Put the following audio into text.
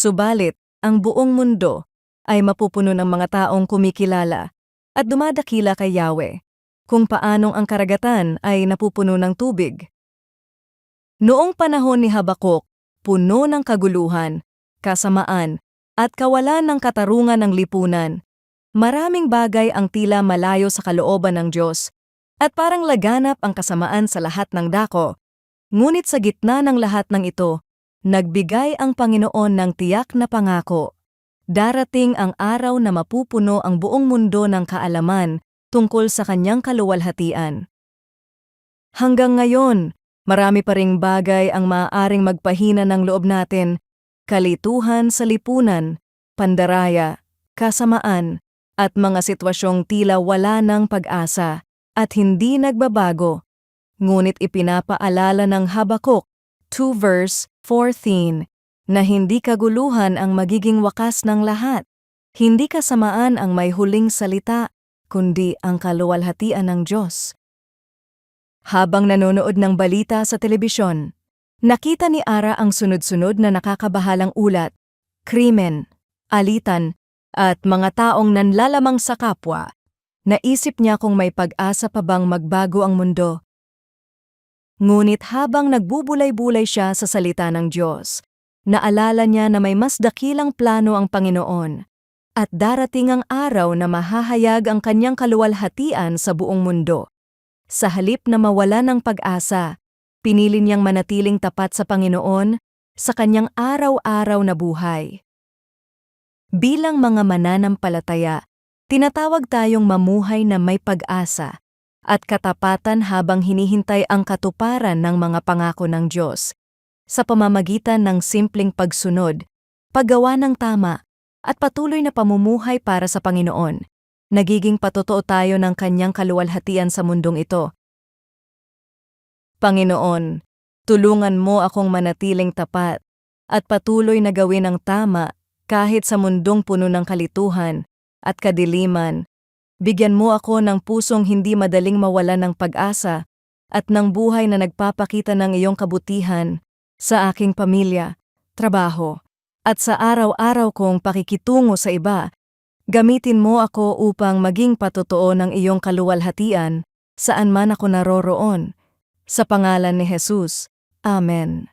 Subalit, ang buong mundo ay mapupuno ng mga taong kumikilala at dumadakila kay Yahweh, kung paanong ang karagatan ay napupuno ng tubig. Noong panahon ni Habakuk, puno ng kaguluhan, kasamaan, at kawalan ng katarungan ng lipunan. Maraming bagay ang tila malayo sa kalooban ng Diyos, at parang laganap ang kasamaan sa lahat ng dako. Ngunit sa gitna ng lahat ng ito, nagbigay ang Panginoon ng tiyak na pangako. Darating ang araw na mapupuno ang buong mundo ng kaalaman tungkol sa kanyang kaluwalhatian. Hanggang ngayon, marami pa ring bagay ang maaaring magpahina ng loob natin: kalituhan sa lipunan, pandaraya, kasamaan, at mga sitwasyong tila wala ng pag-asa at hindi nagbabago. Ngunit ipinapaalala ng Habakuk 2 verse 14 na hindi kaguluhan ang magiging wakas ng lahat. Hindi kasamaan ang may huling salita, kundi ang kaluwalhatian ng Diyos. Habang nanonood ng balita sa telebisyon, nakita ni Ara ang sunod-sunod na nakakabahalang ulat, krimen, alitan, at mga taong nanlalamang sa kapwa. Naisip niya kung may pag-asa pa bang magbago ang mundo. Ngunit habang nagbubulay-bulay siya sa salita ng Diyos, naalala niya na may mas dakilang plano ang Panginoon, at darating ang araw na mahahayag ang kanyang kaluwalhatian sa buong mundo. Sa halip na mawala ng pag-asa, pinili niyang manatiling tapat sa Panginoon sa kanyang araw-araw na buhay. Bilang mga mananampalataya, tinatawag tayong mamuhay na may pag-asa at katapatan habang hinihintay ang katuparan ng mga pangako ng Diyos sa pamamagitan ng simpleng pagsunod, paggawa ng tama, at patuloy na pamumuhay para sa Panginoon. Nagiging patotoo tayo ng kanyang kaluwalhatian sa mundong ito. Panginoon, tulungan mo akong manatiling tapat at patuloy na gawin ang tama kahit sa mundong puno ng kalituhan at kadiliman. Bigyan mo ako ng pusong hindi madaling mawalan ng pag-asa at ng buhay na nagpapakita ng iyong kabutihan sa aking pamilya, trabaho, at sa araw-araw kong pakikitungo sa iba. Gamitin mo ako upang maging patotoo ng iyong kaluwalhatian saan man ako naroroon. Sa pangalan ni Jesus. Amen.